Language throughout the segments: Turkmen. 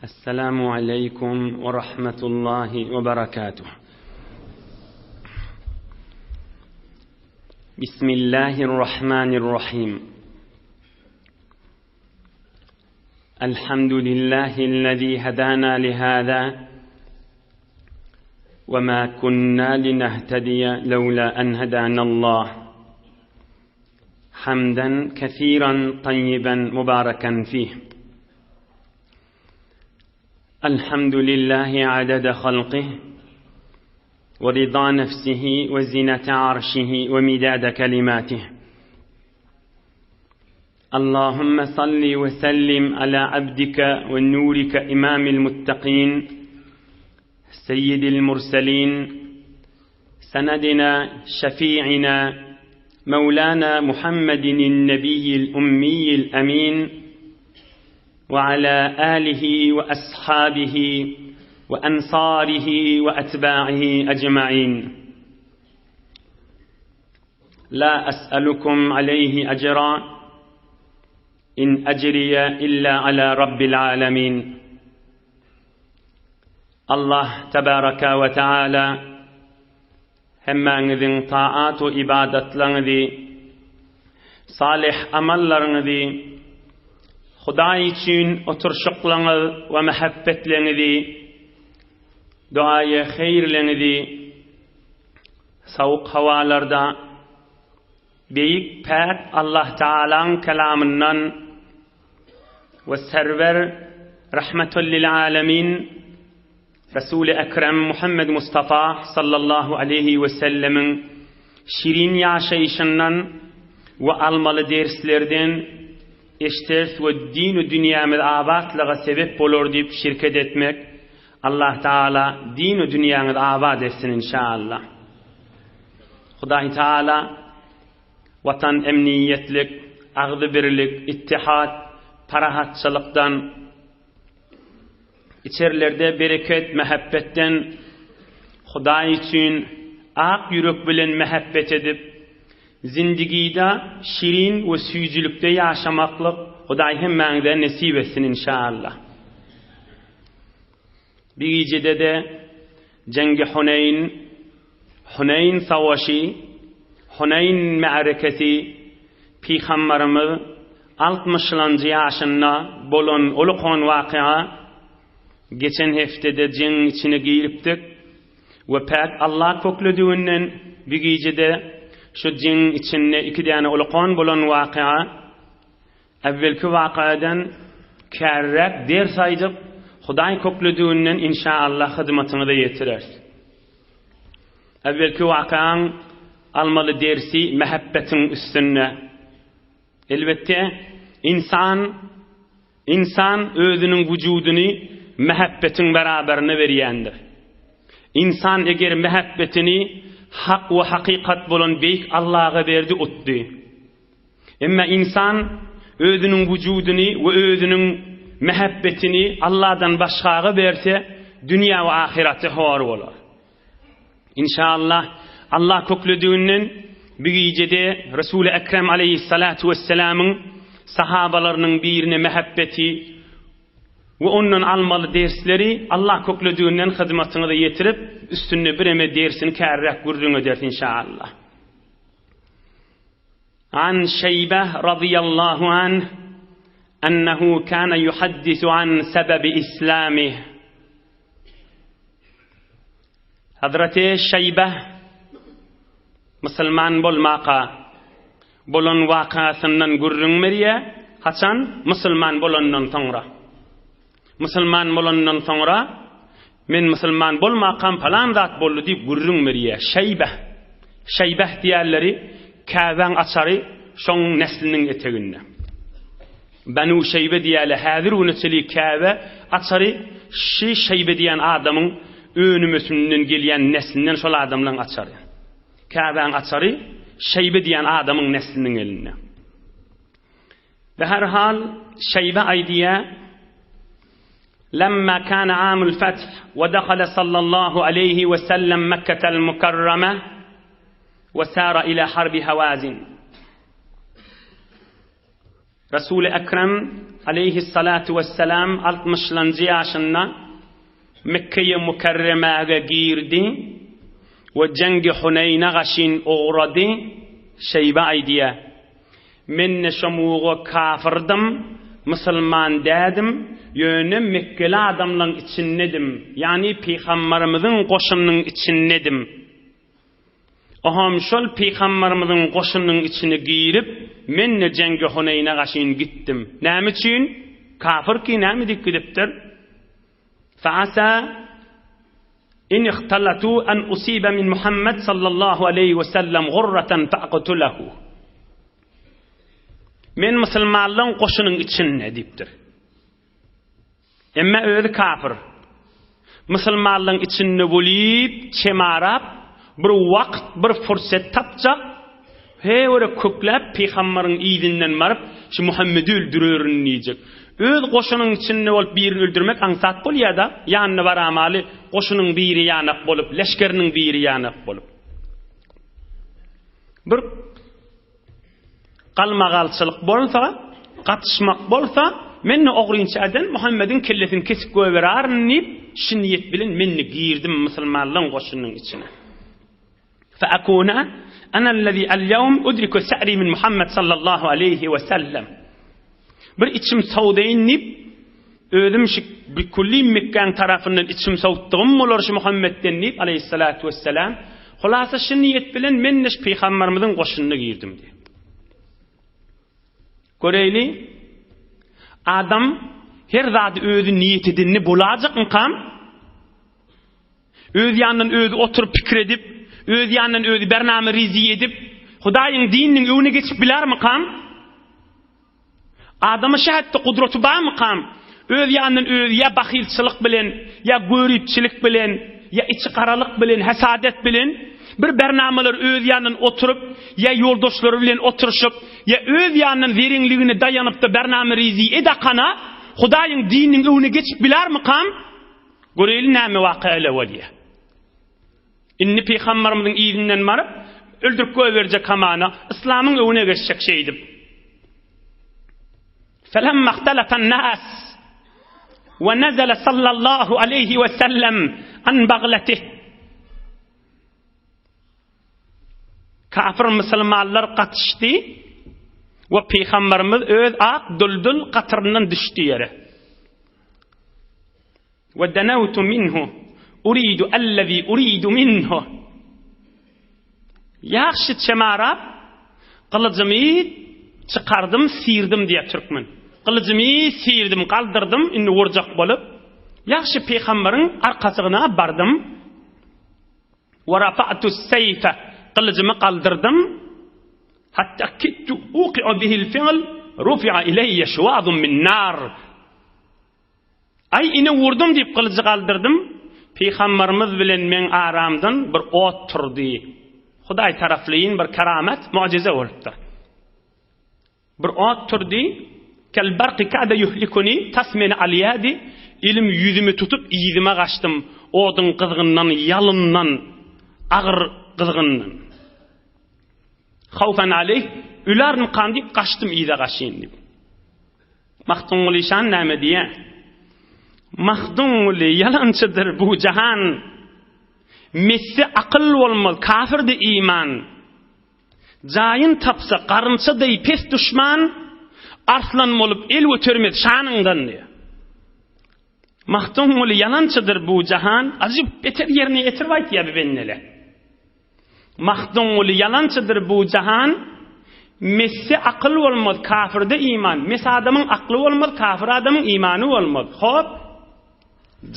السلام عليكم ورحمة الله وبركاته. بسم الله الرحمن الرحيم. الحمد لله الذي هدانا لهذا وما كنا لنهتدي لولا أن هدانا الله. حمدا كثيرا طيبا مباركا فيه. الحمد لله عدد خلقه ورضا نفسه وزنة عرشه ومداد كلماته. اللهم صل وسلم على عبدك ونورك إمام المتقين سيد المرسلين سندنا شفيعنا مولانا محمد النبي الأمي الأمين وعلى آله وأصحابه وأنصاره وأتباعه أجمعين. لا أسألكم عليه أجرا إن أجري إلا على رب العالمين. الله تبارك وتعالى همّن طاعات وإبادة لنذي صالح أمل لنذي خدای چین اترشق لنذ ومحبت لنذي دعای خیر لنذي سوق حوالردا بيك پاک الله تعالى كلامنن والسرور رحمة للعالمين رسول أكرم محمد مصطفى صلى الله عليه وسلم شيرين يعشيشنن وألمال درسلردن اشترس والدين والدنيا من آباد لغا سبب بولورديب شركة etmek Allah Teala din ve dünyanı abad etsin inşallah. Hudayi Teala vatan emniyetlik, ağdı birlik, ittihat, parahatçılıktan, içerilerde bereket, mehabbetten Hudayi için ak yürek bilen mehabbet edip zindigide şirin ve süyücülükte yaşamaklık Hudayi hemmen de nasip etsin inşallah. Bir gecede de Cengi Huneyn savaşı, Huneyn me'areketi Peygamberimiz 60 yaşında bolon olukon vakıa geçen haftede ceng içine giriptik ve pek Allah koklediğinden bir gecede şu ceng içinde 2 tane olukon bolon vakıa evvelki vakıadan kerrek ders aydık Hudayi koklediğinden inşallah hizmetini de yetirir. Evvelki vakıan almalı dersi mehabbetin üstüne. Elbette insan özünün vücudunu mehabbetin beraberine veriyendir. İnsan eğer mehabbetini hak ve hakikat bulan beyik Allah'a verdi uttu. Ama insan özünün vücudunu ve özünün mehabbetini Allah'dan başkağa verse dünya ve ahireti hor olur. İnşallah Allah koklediğinden bir gecede Resul-i Ekrem aleyhissalatu vesselam'ın sahabalarının birine mehabbeti ve onun almalı dersleri Allah koklediğinden hizmetini de yetirip üstüne bir eme dersini kârrek gurrunu der inşallah. An Şeybeh radıyallahu anh أنه كان يحدث عن سبب إسلامه. حضرت شيبة مسلمان bolmaqa bolon vakasından gurrun meriye haçan musulman bolondan sonra musulman bolondan sonra men musulman bolmaqam falan zat boldu dip gurrun meriye Şeybeh diyerleri Ka'ban açarı şoň neslinin eteginde Banu Şeybe diyeli hadir unutili Ka'ba açarı şi Şeybe diyen adamın önümüsünden gelen neslinden şol adamlan açarı Ka'ban açarı Şeybe diyen adamın neslinin eline. Ve her hal Şeybe aydiye لما كان عام الفتح ودخل صلى الله عليه وسلم مكة المكرمة وسار إلى حرب هوازن. Resul-i Ekrem aleyhissalatu vesselam 60-lancı yaşında Mekke'ye Mukerreme'ye girdi ve Cengi Huneyn'e gaşin uğradı. Şeybe aydiye men neşamuğu kafirdim, Müslüman dedim, yönü Mekkeli adamların içinnedim, yani Peygamberimizin koşunun içinnedim. Aham şol Peygamberimizin koşunun içine girip men ne Cengi Huneyn'e gaşin gittim. Näme için? Kafir ki näme dikidipdir? Fa'asa in ihtalatu an usiba min Muhammed sallallahu aleyhi ve sellem gurratan fa'qtulahu. Men Müslümanlığın koşunun içinne dipdir. Emme öyle kafir. Müslümanlığın içinne bulip, çemarap, bir vakt, bir fırsat tapacak, öyle köklep, Peygamberin izinden marıp, şu Muhammed'i öldürürün diyecek. Öz koşunun içinde olup birini öldürmek ansat bol ya da yanına var amali koşunun biri yanak bolup, leşkerinin biri yanak bolup. Bir qalmaqalçılık bolsa, qatışmak bolsa, menne oğrinçadan Muhammed'in kellesini kesip göverirni deyip, şiniyet bilen menne girdim Müslümanlığın koşunun içine. Fa akuna ana allazi al-yawm udriku sa'ri min Muhammed sallallahu aleyhi ve sellem. Bir içim savdayınıp, ödüm bir kulli Mekke'nin tarafından içim savuttuğum olar şu Muhammed'den deyip aleyhissalatu vesselam, hulasa şu niyet bilen men neş Peygamberimizin koşununa girdim diye. Göreyli, adam her zat özü niyet edinini bulacak mı kam? Öz yanından özü oturup fikir edip, öz yanından özü bername rizi edip, Hudayın dininin önüne geçip biler mi kam? Adamı şahette kudreti var mı kam? Öz yanından öz ya bakilçilik bilen, ya görüpçilik bilen, ya içi karalık bilen, hasadet bilen, bir bernameler öz yanından oturup, ya yoldaşları bilen oturuşup, ya öz yanından verinliğine dayanıp da bername rizi edakana, Hudayın dininin önüne geçip biler mi kam? Göreyli näme vakıayla valiye. İnni Peygamberimizin izinden marıp, öldürüp göverecek kamana, İslam'ın önüne geçecek şeydim. فلما اختلف الناس ونزل صلى الله عليه وسلم عن بغلته kafir Müslümanlar qatıştı ve Peygamberimiz öz aq düldül qatırından düştü yere. Ve denavtu minhu uridu allazi uridu minhu. Yaxşı çemarap qılıcımı çıkardım, sıyırdım diye Türkmen. Kılıcımı sıyırdım, kaldırdım, inni vuracak bolup, yaxşı Peygamberin arkasına bardım. Ve rafa'tu seyfe, kılıcımı kaldırdım. Hatta kittu uqi'u bihil fi'l, rufi'a ileyye şuvadun min nar. Ay ini vurdum deyip kılıcı kaldırdım. Peygamberimiz bilen men aramdan bir ot turdi. Huday tarafliyin bir karamet, mucize olupdur. Bir ot turdi. Kel barqi ka'da yuhlikuni tasmeni aliyadi, ilim yüzümü tutup iyidime kaçtım odun kızgından, yalından, ağır kızgından. Xawfan aleyh, ülerin kandip kaçtım iyide kaçayım deyip. Mahdumul işan näme diye? Mahdumul yalançıdır bu cahan. Messi akıl olmalı, kafirdi iman. Cayın tapsa, karınça dey pes düşman, arslan olup el ötürmez şanından diye. Mahdumul yalançıdır bu cahan. Acip beter yerine etirvayt ya bennele. Mahdumul yalançıdır bu cahan. Messi akıl olmaz, kafirde iman. Messi adamın aklı olmaz, kafir adamın imanı olmaz. Hop,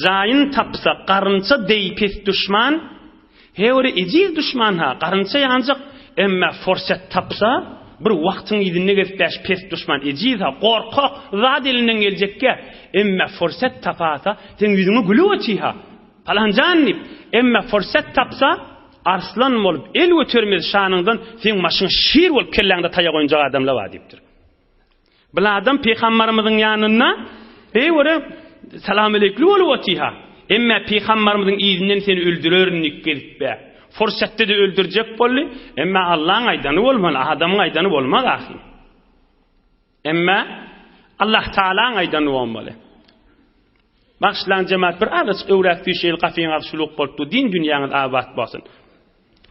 cayın tapsa, karınça dey pes düşman, hevri eciz düşman ha. Karınça yancık, emme forsat tapsa, bir vaktin idinne gezip pes düşman eciz ha. Korkak, zat elinden gelecekke, emme forsat tapasa, sen yüzünü gülü ötü ha. Falancan deyip, emme forsat tapsa, arslan olup, el ötürmez şanından, sen maşın şiir olup, kellende taya koyunca adamla var deyiptir. Bila adam Peygamberimizin yanına, hevri, selam aleyküm olup ötü ha. Emme Peygamberimizin izinden seni öldürürün gelip be. Fırsatda da öldürecek bolli, emme Allah'ın aydanı olmalı, adamın aydanı olmalı ahi. Emme Allah Ta'ala aydan olmalı. Başlan cemaat bir ağaç öwräkdi şeýil gafiň agşuluk bolupdy, din dünýäňiz abad bolsun.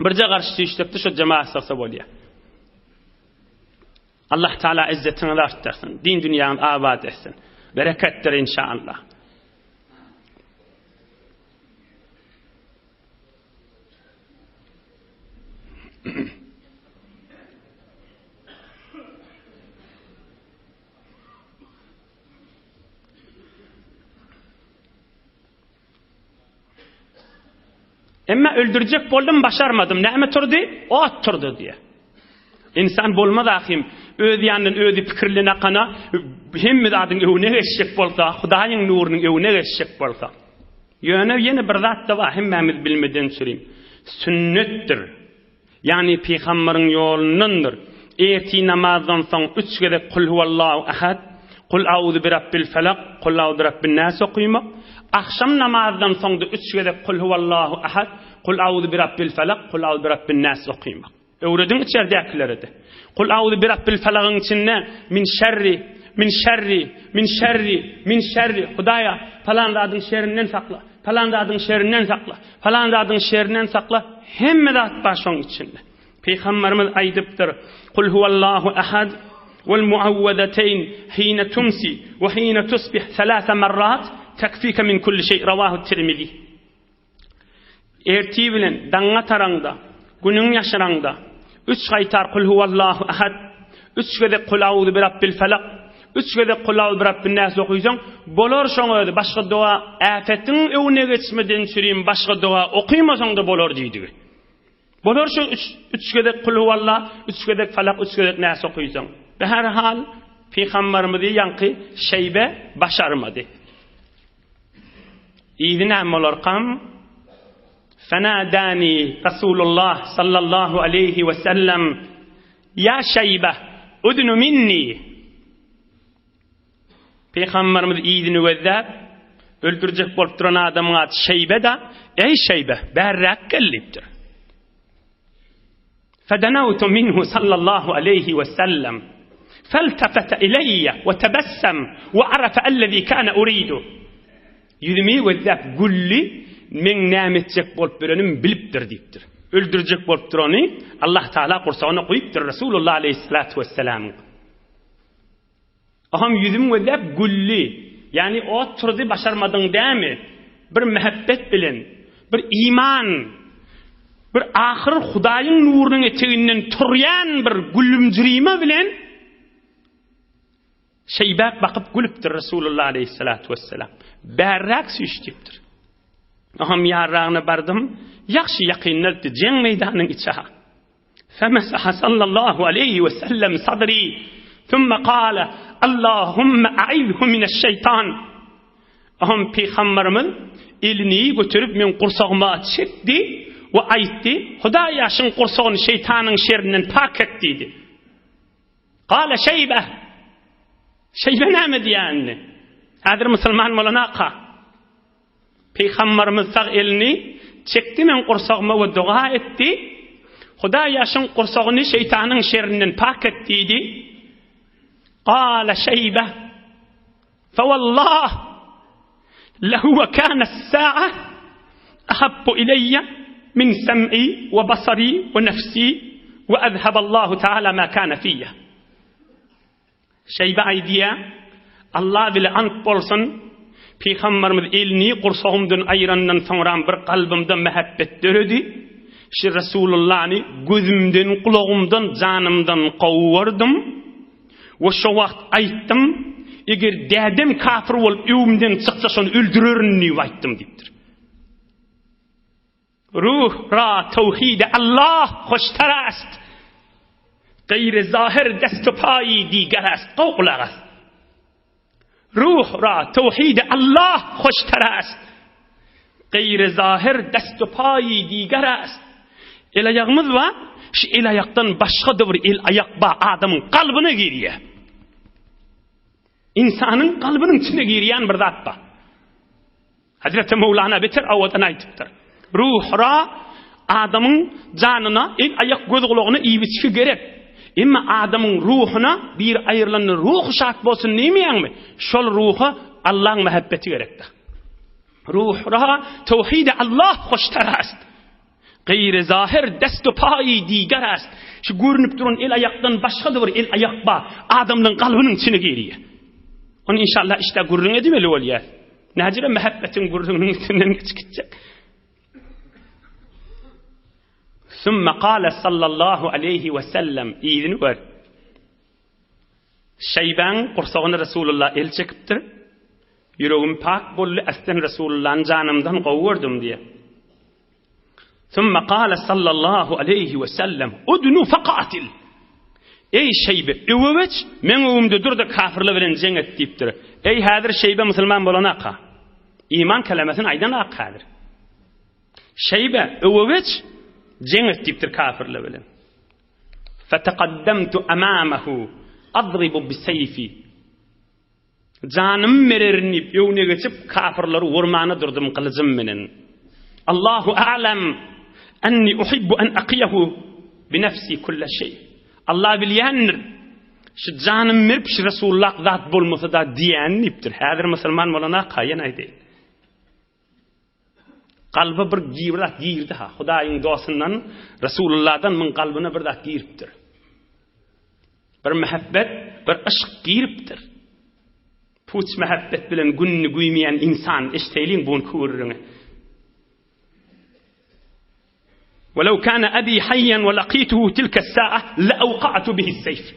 Birje garşy işlepdi şu cemaat saqsa bolýar. Allah Teala izzetini arttırsın, din dünýäňiz abad etsin. Bereketdir inşallah. Emma öldürecek boldum, başarmadım. Näme turdy? Ot turdy diye. İnsan bolmaz ahim. Öz ýanyny özi pikirline kana hemme zadyň öwüne geçjek bolsa, Hudaýyň nurunyň öwüne geçjek bolsa. Ýöne ýene bir zat da var, hemmemiz bilmeden süreyim. Sünnetdir. Yani peýgamberiň ýolundandyr. Erti namazdan soň 3 kere kul huvallahu ahad, kul auzu bi rabbil falaq, kul auzu bi rabbin nas okuymak. Akşam namazdan soň da 3 kere kul huvallahu ahad, kul auzu bi rabbil falaq, kul auzu bi rabbin nas okuymak. Öwredin içerdekilerdi. Kul auzu bi rabbil falaqyň içinde min şerri Hudaýa falan zadyň şerrinden sakla. Falan zadyň şerrinden sakla. Falan zadyň şerrinden sakla. Hemme zat başoň içinde. Peygamberimiz aýdypdyr. Kul huvallahu ahad vel muawwadateyn hina tumsi ve hina tusbih 3 marrat tekfika min kulli şey. Rawahu Tirmizi. Erti bilen daňa taranda, günüň ýaşaranda 3 gaýtar kul huvallahu ahad, 3 kere kul auzu bi rabbil falaq, 3 kere kul auzu bi rabbin nas okuýsaň, bolar şoň öýde başga dua afetiň öwüne geçmeden süreyim, başga dua okuýmasaň da bolar diýdi. Bolar şu 3 kere kul huvallah, 3 kere falaq, 3 kere nas okuýsaň. Be her hal peýgamberimiz ýanky şeýbe başarmady. İzine molarqam فناداني رسول الله صلى الله عليه وسلم يا شيبة أدن مني. Peygamberimiz idini wezzap öldürecek bolup duran adamga Şeybe da ey Şeybe berrak gelipdir. فدنوت منه صلى الله عليه وسلم فالتفت إلي وتبسم وعرف الذي كان أريده. Yüzümi wezzap gulli men nämetjek bolup berenim bilipdir diýipdir. Öldürecek bolup durany Allah Taala Kur'anyna goýupdyr Rasulullah aleyhissalatu vesselam. Aham yüzüm wezzap gulli, yani o turdy başarmadyň dämi? Bir mehabbet bilen, bir iman, bir ahir Hudaýyň nurunyň eteginden turýan bir gülümjirime bilen Şeybak bakyp gülüpdir Rasulullah aleyhissalatu vesselam. Berrak süýşdipdir. Aham yarrağına bardım, yaxşı yaqinlerdi jeng meýdanyň içine. Femasaha sallallahu aleyhi ve sellem sadri, thumma qala Allahumma a'idhu mineşşeytan. Aham peýgamberimiz elini götürüp men gursagıma çekdi we aýtdy, Hudaýaşyň gursagyny şeytanyň şerrinden pak et diýdi. Qala Şeybe. Şeybe näme diýänni? Häzir musulman bolanaqa Peygamberimiz sağ elini çekdi, men gursagıma we dua etdi. Hudaýaşyň gursagyny şeytanyň şerrinden pak et diýdi. Qala Şeybe fa wallah lahu kana as-sa'a ahabbu ilayya min sam'i ve basari ve nafsi ve azhaba Allahu Teala ma kana fiyya. Şeybe aýdýa, Allah bile ant bolsun, Peygamberimiz elini gursagymdan aýrandan soňra bir kalbymda mehabbet döredi. Şu Resulullah'ni gözümden, kulağımdan, canımdan qowwardym. Ve şu wagt aýtdym, eger dädem kafir bolup öwümden çyksa şonu öldürerin diýip aýtdym diýipdir. Ruh ra tawhid Allah hoştarast. Gayri zahir destpayi diger است. قوقلغ است. روح را توحید الله خوشتر است. غیر ظاهر destpayi diger است. El ayağımız var. Şu el ayaktan başka da bir el ayak var. Adamın kalbine giriyor. İnsanın kalbinin içine giriyen bir zat var. Hazreti Mevlana bitir avadan aytıptır. Ruh ra adamın canına el ayak göz kulağına iyi bitişi gerek. Emma adamın ruhuna bir ayrılan ruh şart bolsun nämeýärmi? Şol ruha Allah'ın muhabbeti gerekdi. Ruhra tevhid Allah hoştarast. Gayri zahir destu payi digar ast. Şu görünüp duran el ayaktan başga da bir el ayak ba adamın kalbinin içine giriyor. Onu inşallah işte gurrun edimeli bolýar. Näjire muhabbetin gurrunun içinden geçecek. Summa qala sallallahu aleyhi ve sellem iýdini ber. Şeyban qursagyny Rasulullah el çekipdir. Yüreğim pak bolly aslan Rasulullah'ın janymdan gowurdum diye. Summa qala sallallahu aleyhi ve sellem udnu faqatil. Ey Şeybe, öwüç men öwümde durda kafirler bilen jeň et diýipdir. Ey häzir Şeybe musulman bolanaqa. İman kelimesini aydan aqadir. Şeybe öwüç jeň et diýipdir kafirler bilen. Fataqaddamtu amamahu adribu bisayfi. Janym merernip öwüne geçip kafirleri vurmana durdum kılıcım menen. Allahu a'lam anni uhibbu an aqiyahu bi nafsi kull şey. Allah bilýändir. Şu janym merip şu Rasulullah zat bolmasa da diýänipdir. Häzir musulman bolana qaýan aýdy. Qalby bir giýrat giýirdi ha. Hudaýyň dostundan Rasulullahdan min qalbyna bir zat giýiripdir. Bir muhabbet, bir aşk giýiripdir. Puç muhabbet bilen günni güýmeýän insan eşteýliň bunu körüňe. ولو كان أبي حيا ولقيته تلك الساعة لأوقعت به السيف.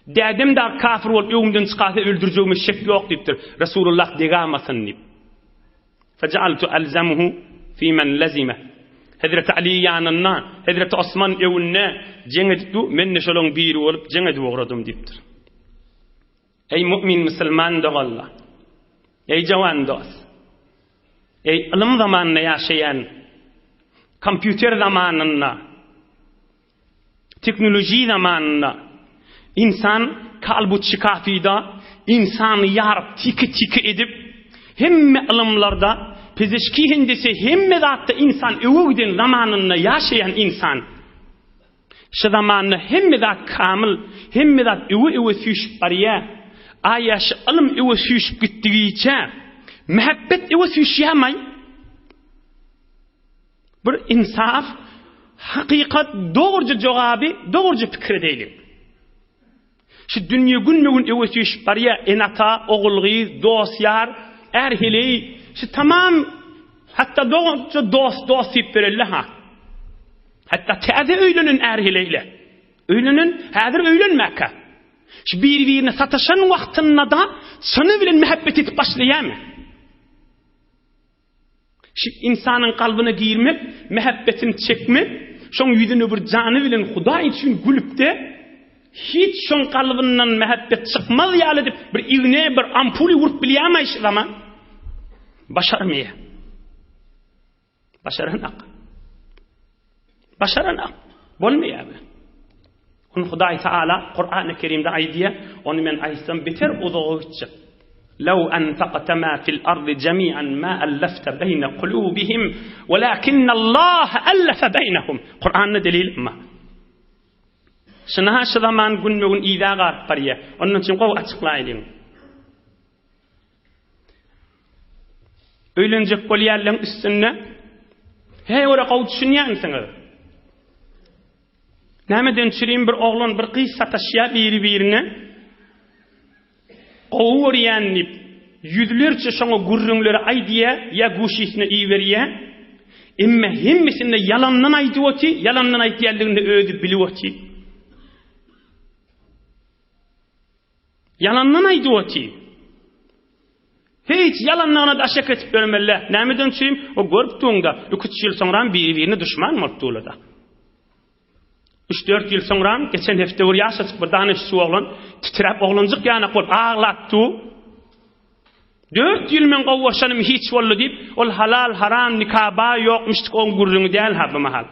Dädim da kafir bolup öwümden çykaty öldürjegime şek ýok diýipdir. Rasulullah degamasyn diýip. Faj'altu alzamuhu fi man lazima. Hazrat Ali ýanyna, Hazrat Osman öwünne jeňedipdi, men şolong biri bolup jeňedip ogradym diýipdir. Ey mümin musulman dogalla. Ey jawan dost. Ey ilim zamanyna ýaşaýan, kompüter zamanında, teknoloji zamanında insan kalbu çıkafida, insanı yarıp tiki edip hemme ilimlarda pezişki hindisi hemme zatta insan öwügden zamanında yaşayan insan şu zamanında hemme zat kamil hemme zat öwü süýşüp barýa ayaş ilim öwü süýşüp gitdigiçe muhabbet öwü süýşýämay. Bir insaf, hakikat doğruca cevabı, doğruca fikir edelim. Şu dünya günlüğün evvesi barya enata, oğulği, dosyar, erhili, şu tamam, hatta doğruca dost deyip verirler ha. Hatta taze öylünün erhiliyle. Öylünün, hazır öylünmekka. Şu birbirine satışan vaktinde da sana bilen muhabbet edip başlayamı. Şu insanın kalbine girmek, muhabbetini çekmek, şon yüzünü bir canı bilen Huda için gülüp de hiç şon kalbinden muhabbet çıkmaz ýaly dip bir iğne bir ampuli vurup bilýärmeýär zaman başarmaya. Başaranak. Bolmaýar. Onu Hudaý Taala Kur'an-ı Kerimde aýdýa, onu men aýsam beter uzağa gitjek. لو أنفقت ما في الأرض جميعا ما ألفت بين قلوبهم ولكن الله ألف بينهم. Kur'an'da delil mi? Şuna şu zaman günmegin ýa garp barýa. Onun için gowy açyklaýyn. Öýlenjek bolýarlaryň üstünde hey ora gowy düşünýänsiňiz. Nämeden çyryň bir oglan bir kız sataşýar biri-birine Oğuryanip, yüzlerce şoňa gurrunlary aýdýa, ya guşysine iýberýär. Emme hemmesinde yalandan aýdypty, yalandan aýtýarlygyny özü bilipti. Yalandan aýdypty. Hiç yalanlarına da şek etip bermeler. Nämeden çyym? O görüpdiňde 2 ýyl soňra bir-birine düşman bolupdylar. 3-4 ýyl soňra geçen hefte bir ýaşaç bir danışçy oglan titrep oglanjyk ýana goýup ağlatdy. 4 ýyl men gowwaşanym hiç boldy diýip, ol halal haram nikaba ýokmuşdyk on gurrungy däl ha bu mahal.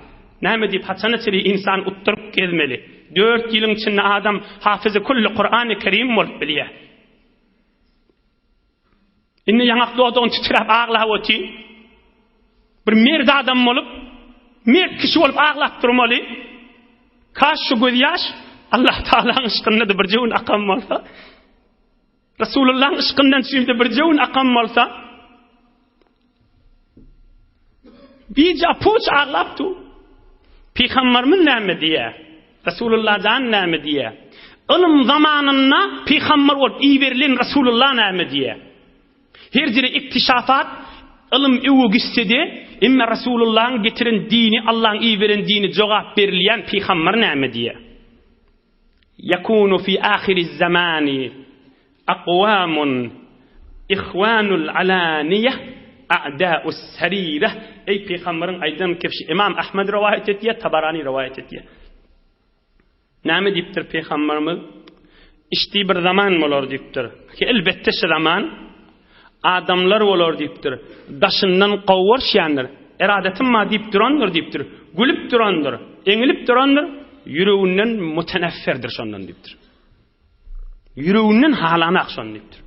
Näme diýip haçana çyry insan utturup gezmeli. 4 ýylyň içinde adam hafizy kulli Kur'an-ı Kerim bolup bilýär. Inne ýaňak doýdan titrep ağlaýdy. Bir merd adam bolup, merd kişi bolup ağlap durmaly. Kaş şu göz yaş, Allah Taala'nın ışkınna da bir jewun aqam bolsa, Resulullah'ın ışkından süýüp bir jewun aqam bolsa, bir apuç ağlapdy. Peygamberimiz näme diýär? Resulullah'dan näme diýär? Ilm zamanynda peygamber bolup iýberilen Resulullah näme diýär? Her jere iktişafat ilm öwü gitsedi, emma Resulullah'ın getiren dini, Allah'ın iýberen dini jogap berilýän peygamber näme diýär? Yakunu fi ahiriz zamani aqwamun ihwanul alaniyah a'da'us sarirah. Ey peygamberin aydan kepşi İmam Ahmed rivayet etdiýär, Tabarani rivayet etdiýär. Näme diýipdir peygamberimiz? İşte bir zaman bolar diýipdir. Ki elbette şu zaman adamlar bolar diýipdir. Daşyndan gowurşýandyr. Eradetim ma diýip durandyr diýipdir. Gülüp durandyr, eňilip durandyr, ýüreginden mutanafferdir şondan diýipdir. Ýüreginden halana akşan diýipdir.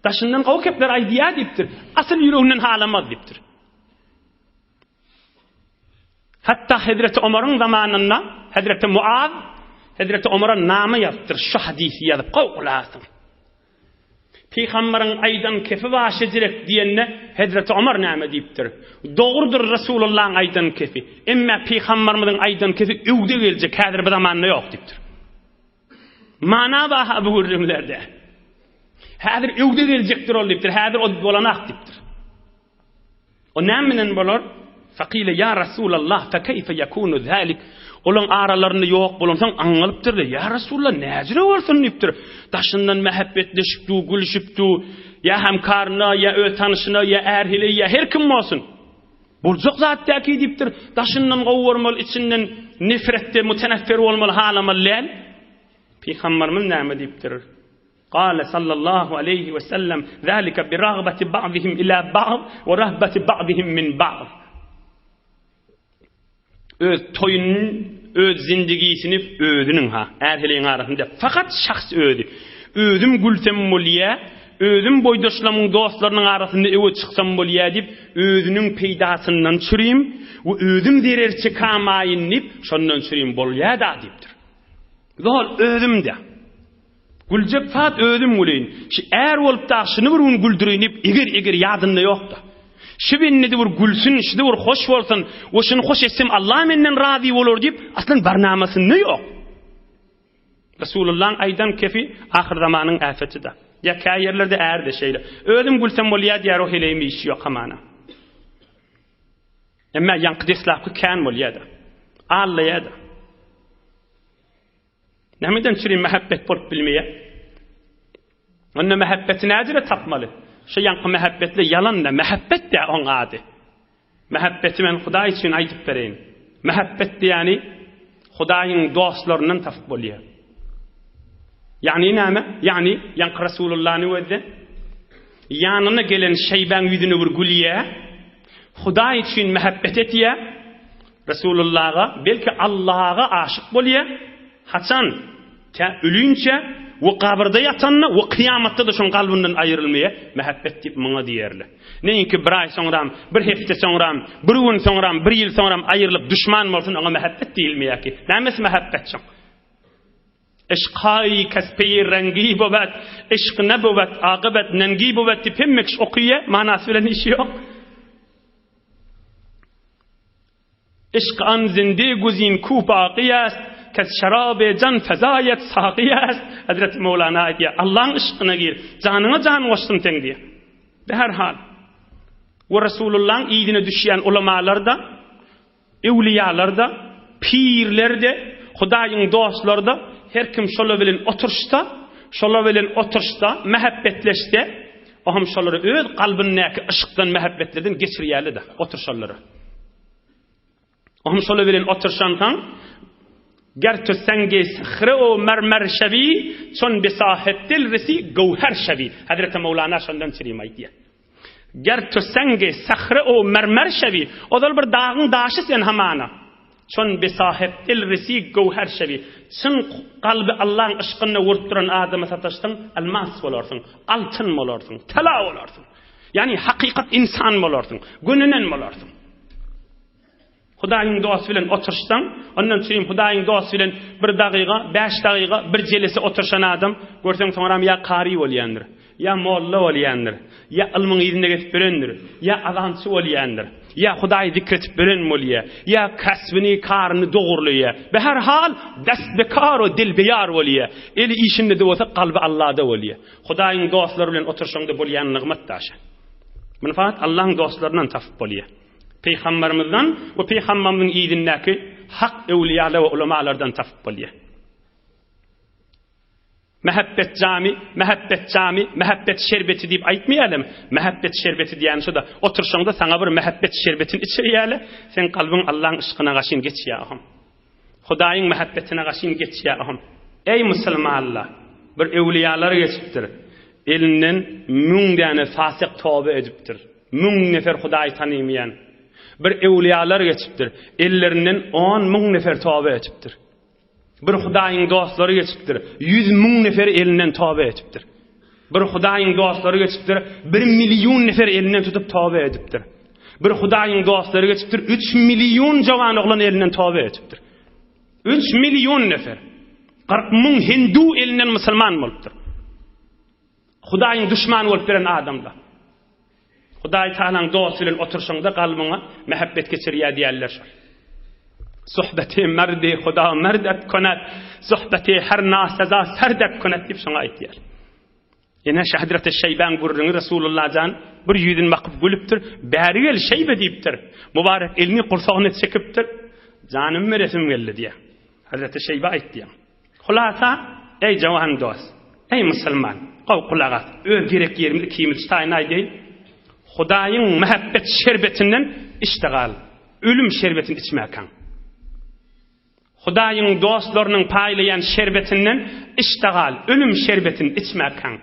Daşyndan gowy kepler aýdýar diýipdir. Asyl ýüreginden halamaz diýipdir. Hatta Hazreti Ömer'in zamanında Hazreti Muaz Hazreti Ömer'e namı yazdır. Şu hadisi yazıp qowlasın. Peygamberin aydan kefi başı direk diýende Hazreti Ömer näme diýipdir? Dogrudur Resulullah'ın aydan kefi. Emma peygamberimizin aydan kefi öwde geljek, häzir bir zamanda ýok diýipdir. Mana baha bu hürrimlerde. Häzir öwde geljekdir ol diýipdir. Häzir o bolanak diýipdir. O nämenen bolar? Fakile ya Resulallah fe keyfe yakunu zalik. Olan aralarında yok bulunsan anlalıptır da ya Resulullah näzire bolsun diýipdir. Daşyndan mehabbetleşipdi, gülüşipdi. Ya hemkarına, ya öz tanışına, ya erhili, ya her kim bolsun. Buljak zat täki diýipdir. Daşyndan gowurmaly, içinden nefretde mutanaffer bolmaly halamal lel. Peygamberimiz näme diýipdir? قال صلى الله عليه وسلم ذلك برغبة بعضهم إلى بعض ورهبة بعضهم من بعض. Öz toyunun, öz zindigisini ödünün ha, erheleyin arasında. Fakat şahs ödü. Ödüm gülsem bolýa, ödüm boydaşlamın dostlarının arasında öwe çıksam bolýa dip, ödünün peýdasyndan çürüyim, we ödüm dererçi kamaýyn dip, şondan çürüyim bolýa da dipdir. Zol ödümde. Güljek fat ödüm güleyin. Şi er bolup da şunu bir gün güldürýänip, eger ýadynda ýokda. Şibinni de bir gülsün, şide bir hoş bolsun, o şunu hoş etsem Allah menden razi bolur diýip, aslan barnamasynda ýok. Resulullah'ın aydan kefi ahir zamanyň afetida. Ya kaýerlerde erde şeýle. Ödüm gülsem bolýar diýär o helemi iş ýok amana. Emma ýanky deslapy kan bolýar. Allaýar. Nämeden çyry mehabbet bolup bilmeýär? Onda mehabbetini nädire tapmaly? Şu yankı mehabbetle yalan da mehabbet de on adı. Mehabbeti men Hudaý için aytıp bereyim. Mehabbet de yani Hudaýyň dostlarından tapıp bolýar. Yani näme? Yani yankı Resulullah'ny özde yanına gelen şeyben yüzüne bir gülýär. Hudaý için mehabbet etýär. Resulullah'a belki Allah'a aşık bolýar. Haçan ta ölünçe we kabirde yatanna we kıyamatda da şoň galbyndan aýrylmaýa mehabbet diýip maňa diýerler. Näinki bir ay soňram, bir hepde soňram, bir gün soňram, bir ýyl soňram aýrylyp düşman bolsun, oňa mehabbet diýilmeýär ki. Nämes mehabbet şoň? Eşqai kaspi rengi bobat, eşq nabubat, aqibat nengi bobat diýip hemmek okuýa, manasy bilen işi ýok. Eşq an zinde guzin ku baqiyas kes şarabe can fezayet saqiyas. Hazreti Mevlana diýär, Allah'ın ışkyna gir, janyňa jan goşdun teň diýär. Her hal. Ve Resulullah'ın iýdine düşýän ulamalarda, ewliýalarda, pirlerde, Hudaýyň dostlarında her kim şola bilen oturşda, mehabbetleşde, oham şolary öz galbyndaky ışykdan mehabbetlerden geçirýärli de, oturşallary. Oham şola bilen oturşandan Gertu senge sahre o mermer şevi, son besahettil resi gowher şevi. Hazreti Mevlana şondan çyrym aýtdy. Gertu senge sahre o mermer şevi. Odal bir dağın daşy sen hamana. Son besahettil resi gowher şevi. Sen qalby Allah'ın ışkyna wurtduran adamy sataşdyň, almas bolarsyň, altyn bolarsyň, tala bolarsyň. Yani hakikat insan bolarsyň, gönünen bolarsyň. Hudaýyň dost bilen oturşsaň, ondan çyryň Hudaýyň dost bilen 1 dagyga, 5 dagyga bir jelesi oturşan adam görseň soňram ya qari bolýandyr, ya molla bolýandyr, ya ilmiň ýerine geçip berendir, ya azançy bolýandyr, ya Hudaýy zikretip beren bolýar, ya kasbini, karyny dogurlaýar. Be her hal destbekar we dilbeyar bolýar. Eli işinde de bolsa kalby Allah'da bolýar. Hudaýyň dostlary bilen oturşaňda bolýan nigmat daşa. Bunu faqat Allah'ın dostlarından tapıp bolýar. Peygamberimizden ve Peygamberimizin iyidindeki hak evliyalar ve ulemalardan tapıp bolýar. Mehabbet şerbeti deyip aytmaýalym. Mehabbet şerbeti diýen şu da oturşaňda saňa bir mehabbet şerbetin içirýäle, sen kalbyň Allah'ın ışkyna gaşyn geçýärhim. Hudaýyň mehabbetine gaşyn geçýärhim. Ey musulmanlar, bir evliyalar geçipdir. Elinden 1000 däne fasyk tawba edipdir. 1000 nefer Hudaýy tanymaýan. Bir evliyalar geçipdir. Ellerinden 10.000 nefer tawba etipdir. Bir Hudaýyň dostlary geçipdir. 100.000 nefer elinden tawba etipdir. Bir Hudaýyň dostlary geçipdir. 1 milyon nefer elinden tutup tawba edipdir. Bir Hudaýyň dostlary geçipdir. 3 milyon jawan oglan elinden tawba etipdir. 3 milyon nefer. 40.000 Hindu elinden musulman bolupdyr. Hudaýyň düşmany bolup beren adamlar. Hudaý Taala'nın dost bilen oturşaňda kalbyňa mehabbet geçirýär diýerler. Sohbeti merdi Huda merdet konat, sohbeti her nasaza serdet konat diýip şoňa aýtýar. Ene Hazreti Şeyban gurrunu Resulullah jan bir ýüzüne bakyp gülüpdir, bäri gel Şeybe diýipdir. Mubarak elini gursagyna çekipdir. Janym meresim geldi diýär. Hazreti Şeyba aýtdy. Hulasa ey jawan dost, ey musulman, gaw kulaga, öz gerek ýerimde kiýmil taýyn aýdy. Hudaýyň mehabbet şerbetinden iştigal, ölüm şerbetini içmäkäň. Hudaýyň dostlarynyň paýlayan şerbetinden iştigal, ölüm şerbetini içmäkäň.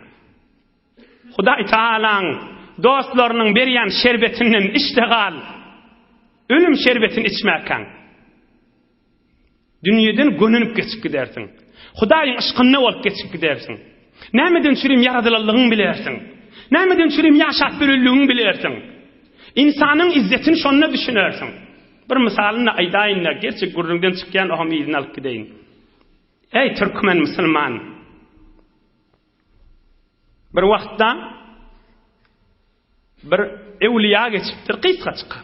Hudaý Taala'ň dostlarynyň berýän şerbetinden iştigal, ölüm şerbetini içmäkäň. Dünýeden gönünüp geçip gidersiň. Hudaýyň ışkyna bolup geçip gidersiň. Nämeden çyrim yaradylanlygyny bilersiň. Nämeden çyrim ýaşap berilýüňi bilersiň. İnsanyň izzetini şonda düşünersiň. Bir misalyny aýdaýyn, gerçek gurrundan çykýan aham ýyzyny alyp gideýin. Ey türkmen musulman. Bir wagtda bir ewliya geçipdir, qysga çykan.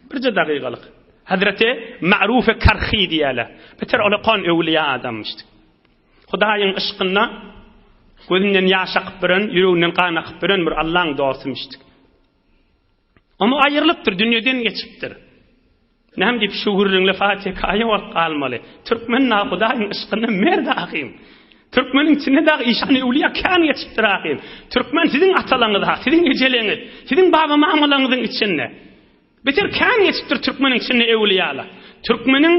Birje dagygalyk. Hazreti Ma'ruf Karhi diýerler. Beter olaqan ewliya adammışdy. Hudaýyň ışkyna gözünden ýaş akyp beren, ýüreginden kan akyp beren bir Allah'ın dostumuşdy. Ama aýrylypdyr, dünýeden geçipdir. Näme diýip şu gurrunly Fatiha aýaw galmaly. Türkmen Hudaýyň ışkyna merde akyň. Türkmeniň içinde de işan ewliya kan geçipdir akyň. Türkmen siziň atalaňyzda, siziň ejeleňiz, siziň baba mamalaňyzyň içinde. Beter kan geçipdir Türkmeniň içinde ewliyalar. Türkmeniň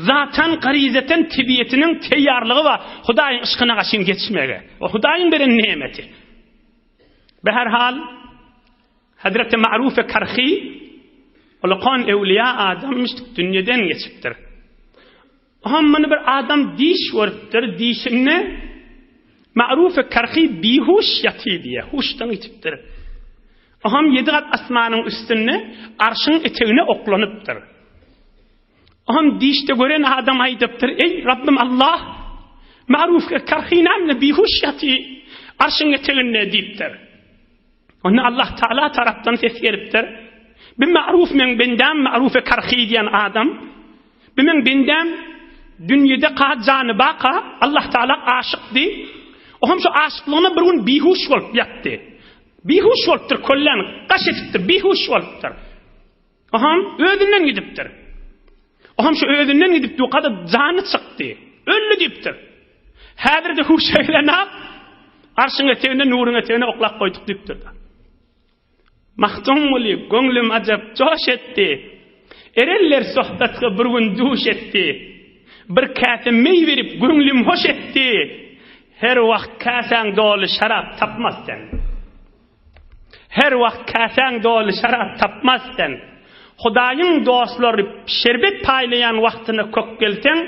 zatan garizeten tibiyetinin teýýarlygy we Hudaýyň ışkyna gaşyn geçmege. O Hudaýyň beren nemeti. Be her hal Hazreti Ma'ruf Karhi olaqan ewliya adammış dünýeden geçipdir. Hammany bir adam diş görüpdir, dişini Ma'ruf Karhi bihuş ýaty diýe, huşdan gitipdir. Aham 7 gat asmanyň üstünde arşyň etegine oklanypdyr. Aham dişde gören adam aýdypdyr, ey Rabbim Allah, Ma'ruf Karhi näme bihuş ýaty arşyň etegine diýipdir. Onu Allah Taala tarapdan ses gelipdir. Bir Ma'ruf men bendem Ma'ruf Karhi diýen adam, men bendem dünýede qat jany baqa Allah Taala aşykdy. Aham şu aşyklygyna bir gün bihuş bolup ýatdy. Bihuş bolupdyr, kollan gaş etipdir, bihuş bolupdyr. Aham özünden gidipdir. Aham şu özünden gidip duqada jany çykdy. Öldü diýipdir. Häzirde huş eglenip arşyň etegine, nuryň etegine oklap goýdyk diýipdir. Mahtum boli, göňlüm ajab joş etdi. Ereller sohbatga bir gün duş etdi. Bir käte mey berip göňlüm hoş etdi. Her wagt käsäň doly şarap tapmasdan. Her wagt käsäň doly şarap tapmasdan. Hudaýyň dostlary şerbet paýlayan wagtyny kök gelten,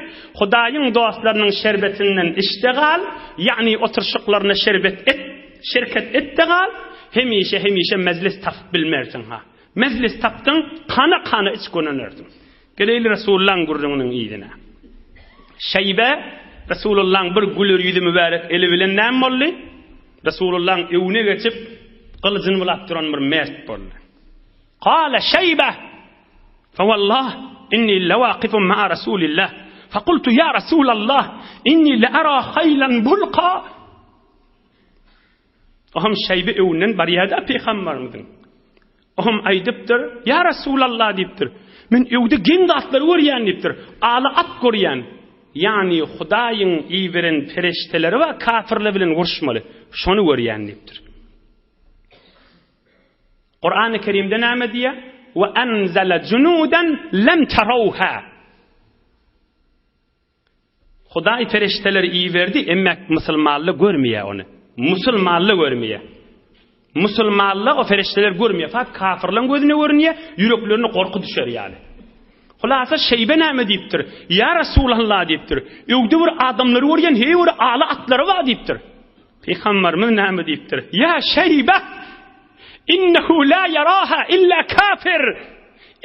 Hudaýyň dostlarynyň şerbetinden iştigal, ýagny oturşyklaryna şerket etdigal, hemişe mezlis tapyp bilmersiň ha. Mezlis tapdyň, kana iç gönenerdin. Geleyli Resulullah'ın gurrunun iyidine. Şeybe Resulullah'ın bir gülür yüzü mübarek eli bilen näme boldy? Resulullah'ın evine geçip kılıcını bulap duran bir mert boldy. Qala Şeybe fa wallah inni lawaqifun ma'a Rasulillah. فقلت يا رسول الله إني لأرى خيلا بلقا. Oham Şeybe evinen bariyada peygamberimizin. Oham aydypdyr, ya Resulallah diýipdir. Men evde gen atlar görýän diýipdir. Aly at görýän. Yani Hudaýyň iýberen ferişteleri we kafirler bilen uruşmaly. Şonu görýän diýipdir. Qur'an-ı Kerim'de näme diýär? Ve anzala junudan lam tarawha. Hudaý ferişteleri iýberdi, emmek musulmanly görmeýär onu. Musulmanly görmeýär. Musulmanly o ferişteler görmeýär. Faqat kafirlaryň gözüne görünýär, yüreklerine korku düşer ýaly. Hulasa Şeybe näme diýipdir? Ya Resulallah diýipdir. Öwde bir adamlary görýän, hey bir aly atlary bar diýipdir. Peygamberimiz näme diýipdir? Ya Şeybe innehu la yaraha illa kafir.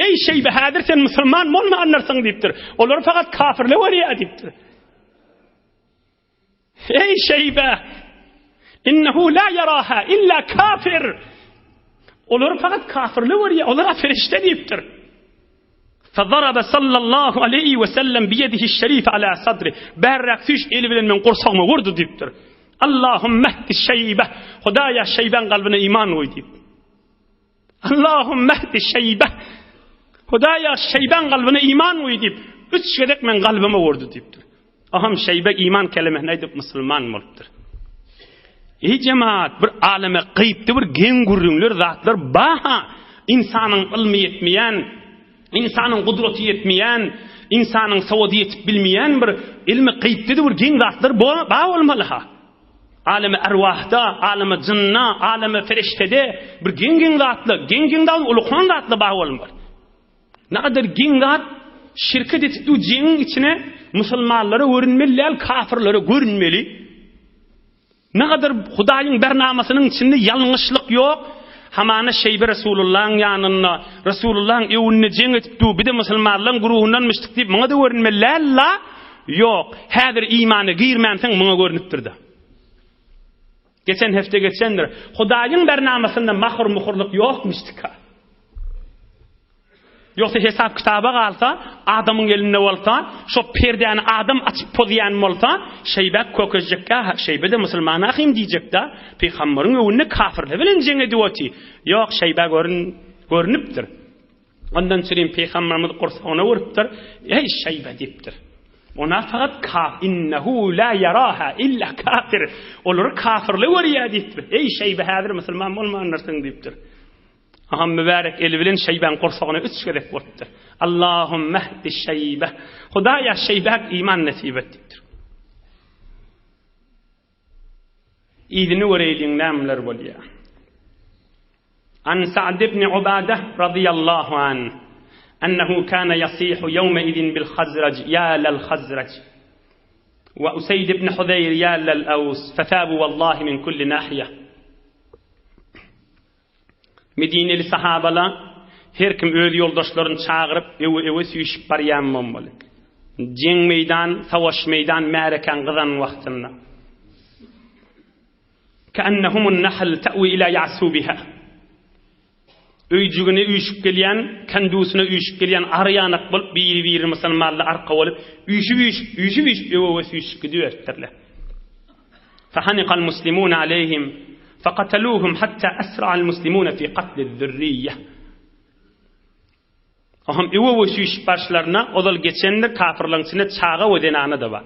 Ey Şeybe, häzir sen musulman bolmaganlarsyň diýipdir. Olar faqat kafirler görýär diýipdir. Ey Şeybe innehu la yaraha illa kafir. Olar faqat kafirler görýär, olar ferişte diýipdir. فضرب صلى الله عليه وسلم بيده الشريف على صدره. بارك فيش eli bilen men qorsağıma vurdu diýipdir. Allahumma hdi Şeybe. Hudaýa Şeyben galbyna iman goý diýip. Allahumma hdi Şeybe. Hudaýa Şeyben galbyna iman goý diýip 3 şedek men galbyma vurdu diýipdir. Aham Şeybe iman kelimesini aýdyp musulman bolupdyr. Ey cemaat, bir aleme gıybdy bir gen gurrunlar zatlar baha insanyň ilmi yetmeýän, insanyň gudraty yetmeýän, insanyň sawady yetip bilmeýän bir ilmi gıybdy bir gen zatlar ba bolmaly ha. Aleme erwahda, aleme jinna, aleme feriştede bir gen zatlar, gen dal ulukhan zatlar ba bolmaly. Näder gen zat şirket etip o jenin içine musulmanlara görünmeli, kafirlere görünmeli. Ne kadar Hudaýyň bernamasynyň içinde ýalňyşlyk ýok. Hamana Şeybe Resulullah'ın yanına, Resulullah'ın evine jeň etip bir de musulmanlaryň guruhundan müşrik diýip maňa da görünmeliler la. Yok, häzir imany girmänsiň maňa görünipdirdi. Geçen hefte geçendir. Hudaýyň bernamasynda mahur muhurlyk ýokmuşdyk. Yoksa hesap kitaba galsa, adamın elinde bolsa, şo perdeni adam açıp pozýan bolsa, Şeybe kökezjekkä, Şeybe de musulman ahym diýjekde, peýgamberiň öwünde kafirler bilen jeň edýäti. Ýok, Şeybe görünipdir. Ondan sonra peýgamberimiz gursağına urupdyr. Ey Şeybe diýipdir. Ona faqat innehu la yaraha illa kafir. Olar kafirler görýär diýipdir. Ey Şeybe, häzir musulman bolmaganlarsyň diýipdir. Aham mübarek eli bilen Şeyben qorsağına 3 gerek bolupdyr. Allahumma hdi Şeybe. Hudaýa Şeybek iman nasip etdir. İdini göreyliň nämeler bolýar. An Sa'd ibn Ubadah radiyallahu an annahu kana yasihu yawma idin bil Khazraj ya lal Khazraj. Wa Usayd ibn Hudayr ya lal Aws. Fathabu wallahi min kulli nahiyah. Medineli sahabalar her kim öz yoldaşlaryny çağırıp ewe süýüşip barýan bolmaly. Jeň meydan, savaş meydan märekan gyzan wagtynda. Kaannahumun nahl ta'wi ila ya'subiha. Öýjügine üýşüp gelýän, kandusyna üýşüp gelýän aryanak bolup bir musulmanlar arka bolup üýşüp ewe süýüşip gidiýärler. Fahaniqal muslimuna aleyhim فقتلوهم حتى أسرع المسلمون في قتل الذرية. Aham ewe süýüş başlaryna odal geçenler kafirlaryň içinde çağa we denany da bar.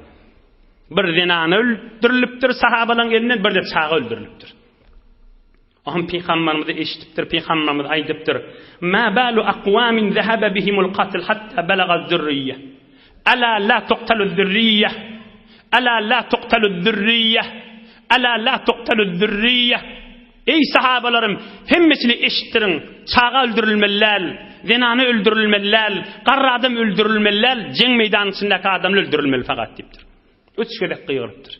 Bir denany öldürilipdir sahabalaryň elinden, bir de çağa öldürilipdir. Aham peýgamberimiz eşitipdir, peýgamberimiz aýdypdyr. Ma balu aqwamin zahaba bihimul qatl hatta balaga az-zurriyyah. Ala la tuqtalu az-zurriyyah. Ala la tuqtalu az-zurriyyah. Ala la tuqtalu az-zurriyyah. Ey sahabalarım, hemmesini eşittirin. Çağa öldürülmeliler, zenanı öldürülmeliler, qarra adam öldürülmeliler, jeň meydançyndaky adamlar öldürülmeli faqat diýipdir. 3 gerek gyýyrypdyr.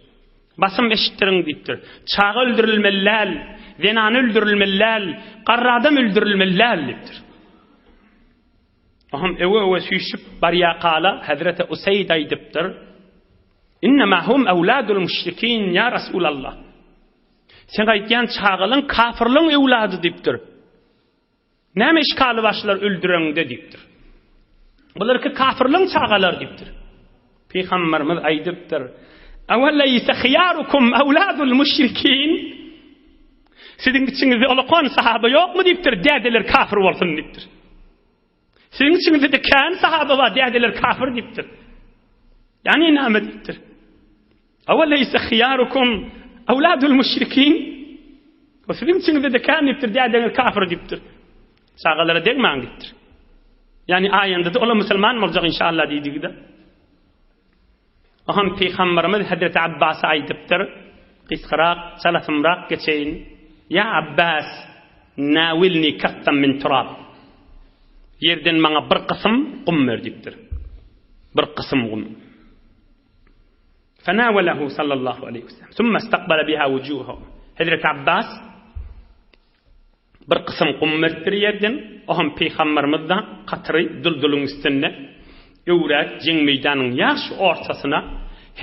Basym eşittirin diýipdir. Çağa öldürülmeliler, zenanı öldürülmeliler, qarra adam öldürülmeliler diýipdir. Aham ewe süýşüp barya qala Hazreti Usayd aýdypdyr. İnnema hum awladul müşrikin ya Resulallah. Sen aýtýan çağılyň kafirliň ewlady diýipdir. Näme işgaly başlar öldüreňde diýipdir. Bularky kafirliň çağalar diýipdir. Peýgamberimiz aýdypdyr. Awallaysa khiyarukum awladul müşrikin. Sizin içinizde olaqan sahaba ýokmu diýipdir. Dädeler kafir bolsun diýipdir. Sizin içinizde de kan sahaba var dädeler kafir diýipdir. Yani näme diýipdir? Awallaysa khiyarukum awladul müşrikin. O sizin içinizde de kan diýipdir. Dädeler kafir diýipdir. Çağalara degmäň diýipdir. Yani ayanda da ola musulman boljak inşallah diýdigide. Aham Peygamberimiz Hazreti Abbas'a aýdypdyr. Qisqarak, salafımrak geçeyin. Ya Abbas, nawilni kattan min turab. Yerden maňa bir qysym qum ber diýipdir. Bir qysym qum. Fanawalahu sallallahu aleyhi ve sellem. Thumma istaqbala biha wujuhahum. Hazreti Abbas bir qysym qum berdir yerden. Aham Peygamberimiz da qatyry dulduluň üstünde öwrek jeň meýdanyň ýaşy ortasyna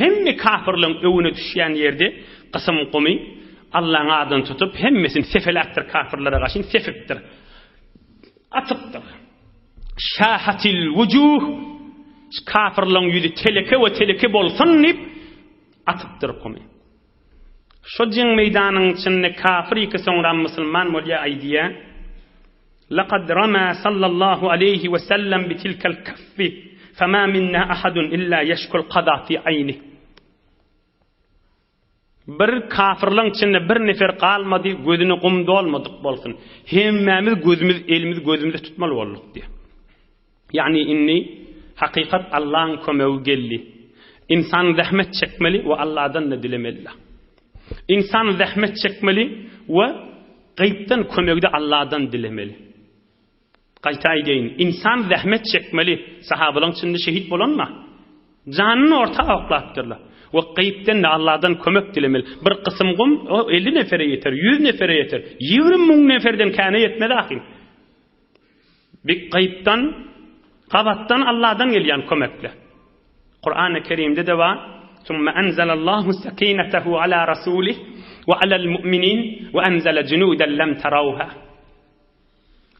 hemme kafirliň öwüne düşýän ýerde qysym qumy Allah'ın adını tutup hemmesini sefelektir kafirlere karşı sefiptir. Atıptır. Şahatil vucuh kafirliğin yüzü teleke bolsun deyip atıptır qumy. Şu jeň meýdanyň içinde kafir iki soňra musulman bolýa aýdýa. Laqad rama sallallahu aleyhi ve sellem bitilkal kaffi fama minna ahadun illa yashkul qada fi ayni. Bir kafirliň içinde bir nefer qalmady, gözüne qum dolmadyk bolsun. Hemmemiz gözümüz, elimiz gözümizde tutmaly boldyk diýär. Yani inni hakikat Allah'ın kömegi geldi. İnsan zahmet çekmeli ve Allah'dan da dilemeli. İnsan zahmet çekmeli ve gaybdan kömegde Allah'dan dilemeli. Qayta aýdyň, insan zahmet çekmeli. Sahabalyň içinde şehit bolanma. Janyny ortaga oklapdyrlar. Ve gaybdan da Allah'dan kömek dilemeli. Bir kısım gum o 50 nefere yeter, 100 nefere yeter. 20.000 neferden kâne yetmedi ahin. Bir gaybdan qabatdan Allah'dan gelýän kömekle. Kur'an-ı Kerim'de de var. ثُمَّ أَنْزَلَ اللّٰهُ سَكِينَتَهُ عَلَى رَسُولِهِ وَعَلَى الْمُؤْمِنِينَ وَأَنْزَلَ جُنُودًا لَمْ تَرَوْهَا.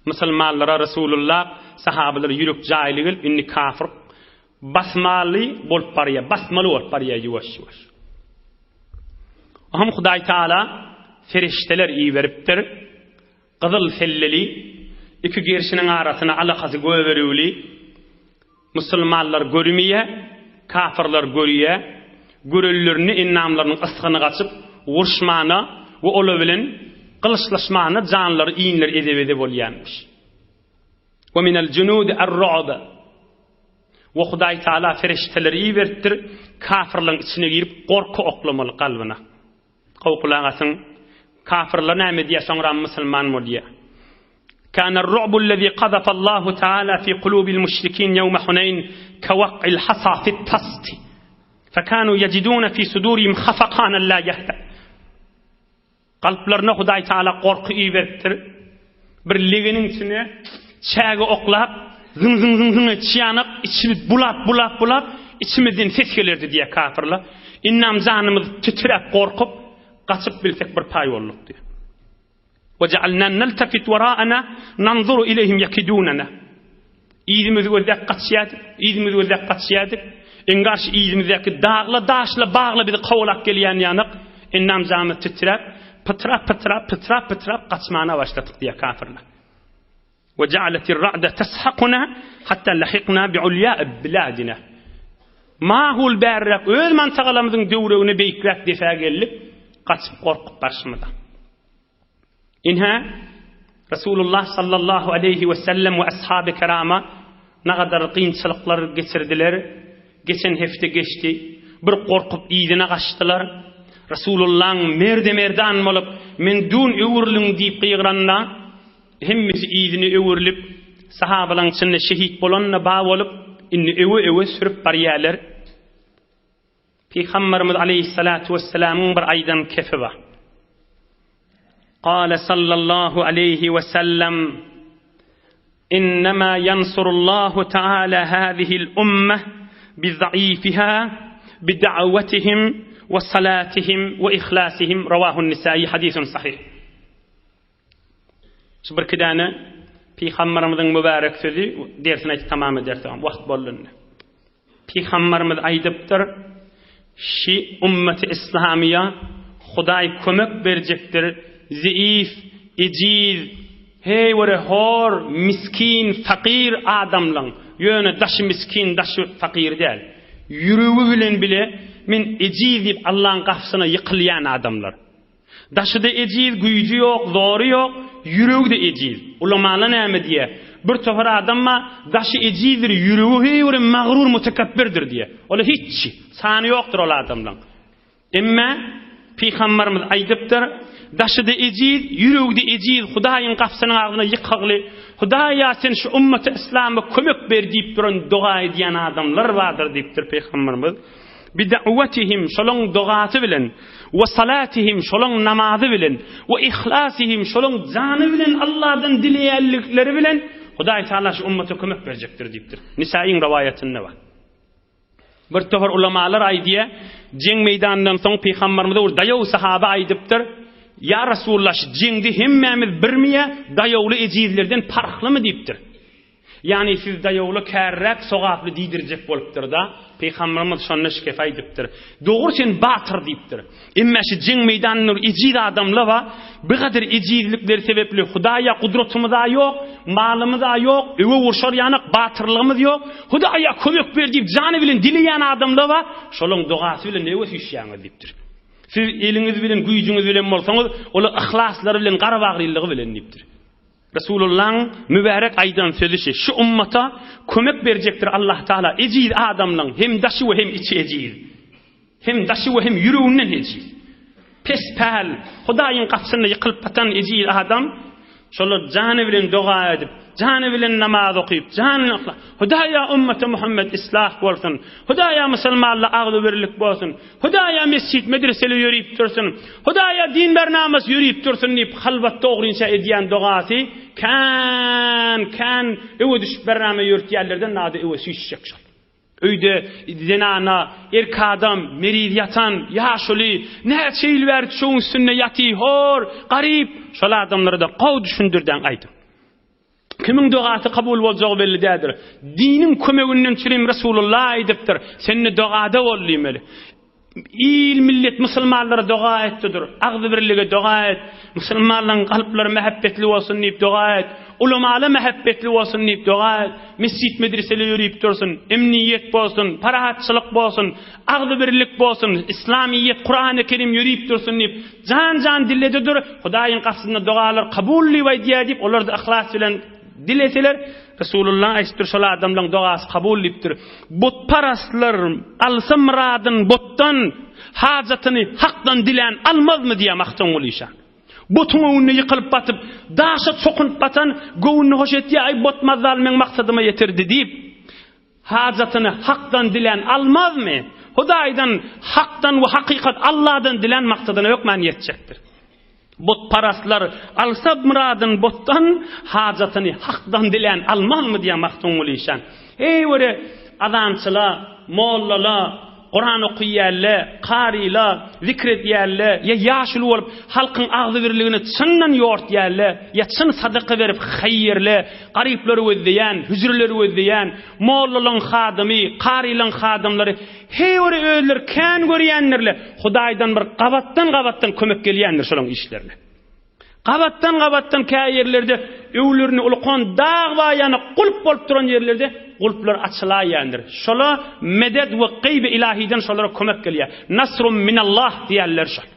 Müslümanlara Resulullah sahabeler yürüp jahilgil inni kafir basmaly bolup barýar, basmaly bolup barýar ýuwaş-ýuwaş. Aham Hudaý Taala ferişteler iyi beripdir. Gyzyl selleli iki gerşiniň arasyna alakasy göwerilýär. Musulmanlar görmeýe, kafirler görýär. Görellerini innamlarynyň ysgyny gaçyp, urşmana we ola bilen kılıçlaşmana canlary iýinler edebede bolýanmış. Ve minel junud ar-ru'b. Ve Hudaý Taala ferişteleri iyi beripdir. Kafirlaryň içine girip gorku oklamaly galbyna. Gowkulagasyn kafirler näme diýär soňra musulman bolýar. كان الرعب الذي قذف الله تعالى في قلوب المشركين يوم حنين كوقع الحصى في الطست فكانوا يجدون في صدورهم خفقانا لا يهتد. Qalplarına Hudaý Taala gorku iyi beripdir. Bir legeniň içine çäge oklap zıng çýanyk içimi bulap içimizden ses gelerdi diye kafirler. İnnam janymyz titrep gorkup gaçyp bilsek bir paý bolduk diye. وَجَعَلْنَا نَلْتَفِتْ وَرَاءَنَا نَنْظُرُ إِلَيْهِمْ يَكِدُونَنَا. İýdimiz gözlep gaçýadyk. Engaş İýdimizdäki dağla daşla bagly bizi gowlap gelýän ýanyk innam janymy titrep pıtrap qaçmana başladık diye kafirler. وَجَعَلَتِ الرَّعْدَ تَسْحَقُنَا حَتَّى لَحِقْنَا بِعُلْيَاءِ بِلَادِنَا. Mahul bärrek öz mantagalarymyzyň döwregine beýikrek defa gelip qaçyp gorkup başymyza. İnha Resulullah sallallahu aleyhi ve sellem ve ashab-ı kirama ne kadar kıyınçılıklar geçirdiler. Geçen hefte geçti. Bir korkup iýdine kaçtılar. Resulullah'ın merdan bolup men dün öwürlüň diýip gıýgyranda hemmesi iýdine öwürlip sahabalarning içinde şehit bolanna ba bolup inni öwe sürüp barýarlar. Peygamberimiz aleyhissalatu vesselam'ın bir aýdan kefi var. قال صلى الله عليه وسلم إنما ينصر الله تعالى هذه الأمة بضعيفها بدعوتهم وصلاتهم وإخلاصهم. رواه النسائي. حديث صحيح. صبر كدانا في خمر مدن مبارك سيدي درسنا تمام درسنا وقت بولن في خمر مد أيدبتر شي أمة إسلامية خداي كمك برجكتر ضعيف إجيز هي ورهور مسكين فقير آدم لن يونا دش مسكين دش فقير دال يروبلن بله من إجيز الله قفصنا يقليان آدملر دش ده إجيز gücü yok doğru yok yürüğü de إجيز ulamalar ne diye bir tofar adam ma daşı ecizdir yürüğü ve mağrur mutekabberdir diye. Ola hiç sani yoktur ola adamdan. Ama Peygamberimiz aydıptır daşı da eciz yürüğü de eciz Hudayın kafsının ağzına yıkıqlı Hudaya sen şu ümmeti İslam'a kömek ver deyip durun dua ediyen adamlar vardır deyiptir Peygamberimiz. Bid'avetihim şolong duası bilen ve salatihim şolong namazı bilen ve ihlasihim şolong canı bilen Allah'tan dileyerlikleri bilen Huday Teala şu ümmete kömek verecektir deyiptir. Nisa'nın rivayetinde var. Bir tofar ulamalar aydiye ceng meydanından soň Peygamberimiz ur dayaw sahaba aydypdyr. Ya Rasulullah cengdi hemmemiz birmiye dayawly ejizlerden farklymy deyipdir. Yani siz dayawly kärräk sogaply diýdirjek bolupdyr da Peygamberimiz şonu şikayet edipdir. Dogry sen batır deyipdir. Emma şu ceng meydanynda ejiz adamlar wa bir kadar ejizlikler sebepli Hudaya kudretimiz da yok, malımız da yok, öwe urşar yanık batırlığımız yok. Hudaya kömek ber deyip canı bilen dileyen adamlar wa şolong duası bilen ne ösüşýäňiz deyipdir. Siz eliniz bilen güýjüňiz bilen bolsaňyz, ola ihlasları bilen garabagrylygy bilen deyipdir. Resulullah'ın mübarek aydan sözü şu ummata kömek verecektir Allah Teala. Eciz adamlan hem daşı ve hem içi eciz. Hem daşı ve hem yürüğünden eciz. Pespel, Hudayın kapsını yıkılıp batan eciz adam şöyle canı bilen dua edip, canı bilen namaz okuyup, canı okla. Hudaya ümmeti Muhammed islah bolsun. Hudaya Müslümanlar ağlı birlik bolsun. Hudaya mescid medreseli yürüyüp dursun. Hudaya din bernamas yürüyüp dursun deyip halvat doğruysa ediyen duası kan ewe düşüp bername yürütýärlerden nady ewe süýşek şol. Öýde zenana erk adam merid yatan ýaşuly näçe ýyl berdi şoň üstüne ýaty hor garip şol adamlara da gaw düşündirden aýdy. Kimin duası kabul boljagy belli dädir. Dinin kömeginden çyrim Resulullah aýdypdyr. Seni duada bolýmeli. İl millet Müslümanlara dua ettidir. Ağzı birlige dua et. Müslümanların kalpleri mehabbetli olsun deyip dua et. Ulamalar mehabbetli olsun deyip dua et. Mescid medreseli yürüyüp dursun. Emniyet bolsun, parahatçılık bolsun, ağzı birlik bolsun, İslamiyet, Kur'an-ı Kerim yürüyüp dursun deyip can dilledidir. Hudaýyň garsysynda dualar kabully we diýip olary ihlas bilen dileseler Resulullah aýtdyr şol adamlaryň duasy kabul edipdir. Bot parastlar alsa muradyn botdan hajatyny hakdan dilen almazmy diýe maktan bolýar. Botun öňüne ýykylyp batyp, daşa çokunup batan göwünni hoş etdi, ay bot mazal men maksadyma ýetirdi diýip hajatyny hakdan dilen almazmy? Hudaýdan hakdan we hakykat Allahdan dilen maksadyna ýokman ýetjekdir. Bot parastlar alsa muradyn botdan hajatyny hakdan dilen almazmy diýe maktan bolýar. Ey were azançylar, mollalar Kur'an okuyýarlar, qariler, zikredýärler, ya ýaşul bolup halkyň agzy birligini çyndan ýortýarlar, ya çyn sadaka berip haýyrlar, garyplar özdäýän, hüzürler özdäýän, mollalyň hadymy, qarilyň hadymlary heýwere öýler kän görýänlerle Hudaýdan bir gabattan kömek gelýänler şolaň işlerine. Gabattan käýerlerde öwlerini ulqan dağ we ýany gulp bolup duran ýerlerde gulplar açylaýandyr. Şola meded we gıyb ilahiden şolara kömek gelýär. Nasrun minallah diýerler şol.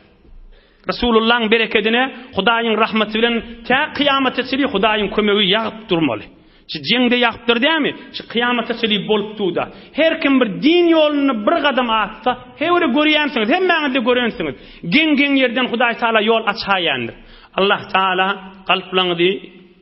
Resulullah'ın bereketine, Hudaýyň rahmeti bilen ta kıyamata çyly Hudaýyň kömegi ýagyp durmaly. Şu jengde ýagypdyr diými? Şu kıyamata çyly bolup tuda. Her kim bir din ýoluny bir gadam atsa, heýwere görýänsiňiz, hemmeňiz de görýänsiňiz. Gen ýerden Hudaý Taala ýol açaýandyr. Allah Taala kalplaňyzy,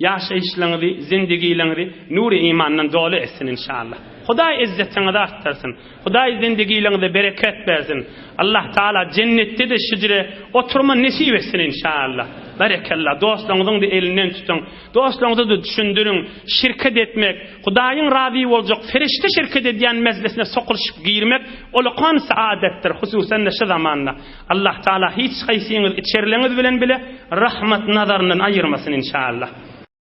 ýaşaýyşlaňyzy, zindigiýlaňyzy nuri imandan dolu etsin inşallah. Hudaý izzetini da artdyrsın. Hudaý zindigiýlaňyza bereket bersin. Allah Taala cennetde de şijre oturma nesip etsin inşallah. Barekallah. Dostlarınızın da elinden tutun. Dostlarınızı da düşündürün. Şirket etmek, Hudaýyň razy boljak ferişte şirket edýän mezlesine sokulşyp girmek ulkan saadettir. Hususan şu zamanda. Allah Taala hiç haýsyňyz içerleňiz bilen bile rahmet nazarından ayırmasın inşallah.